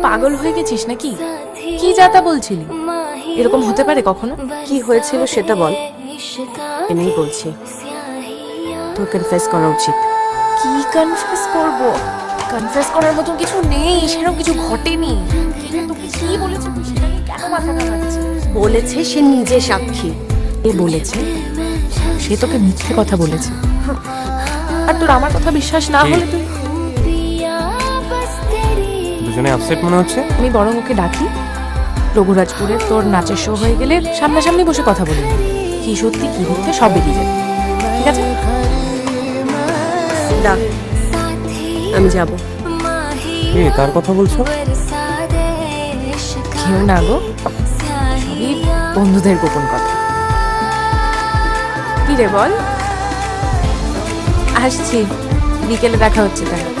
পাগল হয়ে গেছিস নাকি? কি যাতা বলছিলি? এরকম হতে পারে কখনো? কি হয়েছিল সেটা বল। এনেই বলছি, তোর কনফেস করা উচিত। কি কনফেস করব? কনফেস করার মতন কিছু নেই, সেরকম কিছু ঘটেনি। তোকে কি বলেছে তুই সেটা নিয়ে কেন মাথা ঘামাচ্ছিস? বলেছে সে নিজে সাক্ষী। এ বলেছে? সে তোকে মিথ্যে কথা বলেছে। আর তোর আমার কথা বিশ্বাস না হলে তুই দুজনে আপসেট মনে হচ্ছে। আমি বরং ওকে ডাকি, রঘুরাজপুরে তোর নাচের শো হয়ে গেলে সামনাসামনি বসে কথা বলি, কি সত্যি কি মিথ্যে সব বেরিয়ে যাবে। ঠিক আছে? ডাক, আমি যাব। এ কার কথা বলছো? কেউ না গো, সবই বন্ধুদের গোপন কথা। কি রে বল? আসছি, বিকেলে দেখা হচ্ছে তাহলে।